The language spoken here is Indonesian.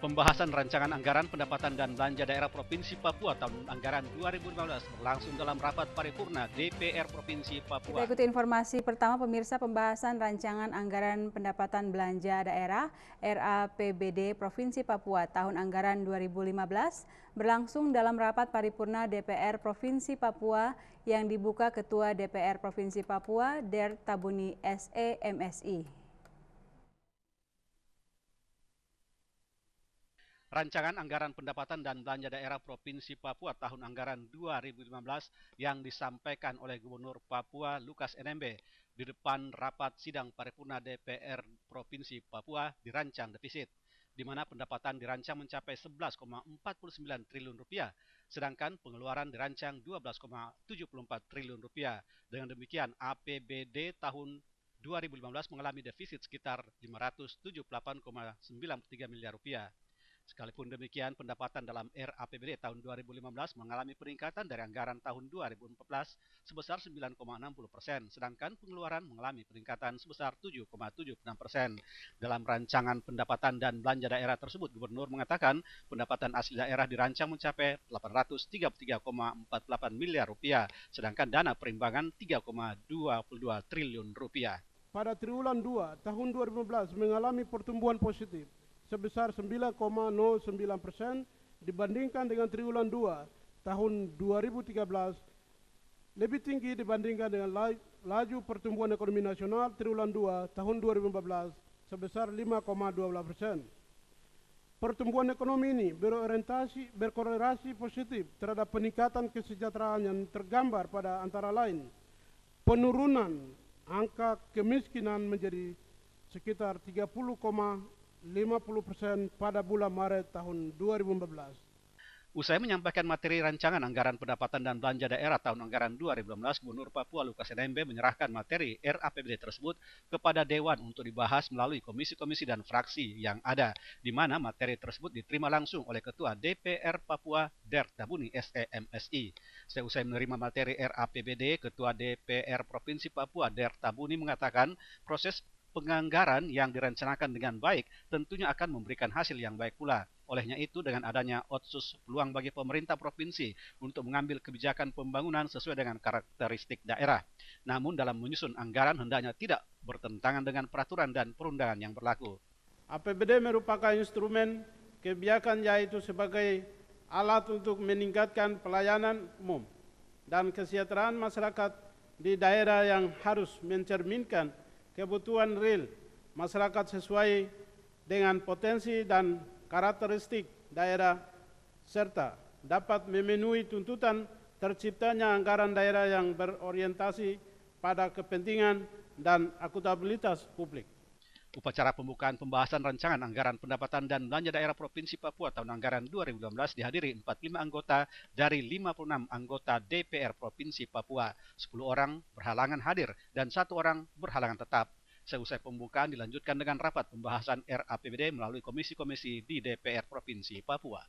Pembahasan rancangan anggaran pendapatan dan belanja daerah Provinsi Papua tahun anggaran 2015 berlangsung dalam rapat paripurna DPR Provinsi Kita Papua. ikuti informasi pertama pemirsa. Pembahasan rancangan anggaran pendapatan belanja daerah RAPBD Provinsi Papua tahun anggaran 2015 berlangsung dalam rapat paripurna DPR Provinsi Papua yang dibuka Ketua DPR Provinsi Papua Der Tabuni SE.MSI. Rancangan anggaran pendapatan dan belanja daerah Provinsi Papua tahun anggaran 2015 yang disampaikan oleh Gubernur Papua Lukas NMB di depan rapat sidang paripurna DPR Provinsi Papua dirancang defisit, di mana pendapatan dirancang mencapai 11,49 triliun rupiah, sedangkan pengeluaran dirancang 12,74 triliun rupiah. Dengan demikian, APBD tahun 2015 mengalami defisit sekitar 578,93 miliar rupiah. Sekalipun demikian, pendapatan dalam RAPBD tahun 2015 mengalami peningkatan dari anggaran tahun 2014 sebesar 9,60%, sedangkan pengeluaran mengalami peningkatan sebesar 7,76%. Dalam rancangan pendapatan dan belanja daerah tersebut, Gubernur mengatakan pendapatan asli daerah dirancang mencapai 833,48 miliar rupiah, sedangkan dana perimbangan 3,22 triliun rupiah. Pada triwulan 2 tahun 2015 mengalami pertumbuhan positif sebesar 9,09% dibandingkan dengan triwulan 2 tahun 2013, lebih tinggi dibandingkan dengan laju pertumbuhan ekonomi nasional triwulan 2 tahun 2014 sebesar 5,12%. Pertumbuhan ekonomi ini berkorelasi positif terhadap peningkatan kesejahteraan yang tergambar pada antara lain penurunan angka kemiskinan menjadi sekitar 30,50% pada bulan Maret tahun 2015. Usai menyampaikan materi rancangan anggaran pendapatan dan belanja daerah tahun anggaran 2015, Gubernur Papua Lukas NMB menyerahkan materi RAPBD tersebut kepada Dewan untuk dibahas melalui komisi-komisi dan fraksi yang ada, di mana materi tersebut diterima langsung oleh Ketua DPR Papua Der Tabuni SE.MSI. Seusai menerima materi RAPBD, Ketua DPR Provinsi Papua Der Tabuni mengatakan proses penganggaran yang direncanakan dengan baik tentunya akan memberikan hasil yang baik pula. Olehnya itu, dengan adanya otsus peluang bagi pemerintah provinsi untuk mengambil kebijakan pembangunan sesuai dengan karakteristik daerah. Namun dalam menyusun anggaran hendaknya tidak bertentangan dengan peraturan dan perundangan yang berlaku. APBD merupakan instrumen kebijakan yaitu sebagai alat untuk meningkatkan pelayanan umum dan kesejahteraan masyarakat di daerah yang harus mencerminkan kebutuhan real masyarakat sesuai dengan potensi dan karakteristik daerah serta dapat memenuhi tuntutan terciptanya anggaran daerah yang berorientasi pada kepentingan dan akuntabilitas publik. Upacara pembukaan pembahasan rancangan anggaran pendapatan dan belanja daerah Provinsi Papua tahun anggaran 2015 dihadiri 45 anggota dari 56 anggota DPR Provinsi Papua. 10 orang berhalangan hadir dan 1 orang berhalangan tetap. Seusai pembukaan dilanjutkan dengan rapat pembahasan RAPBD melalui komisi-komisi di DPR Provinsi Papua.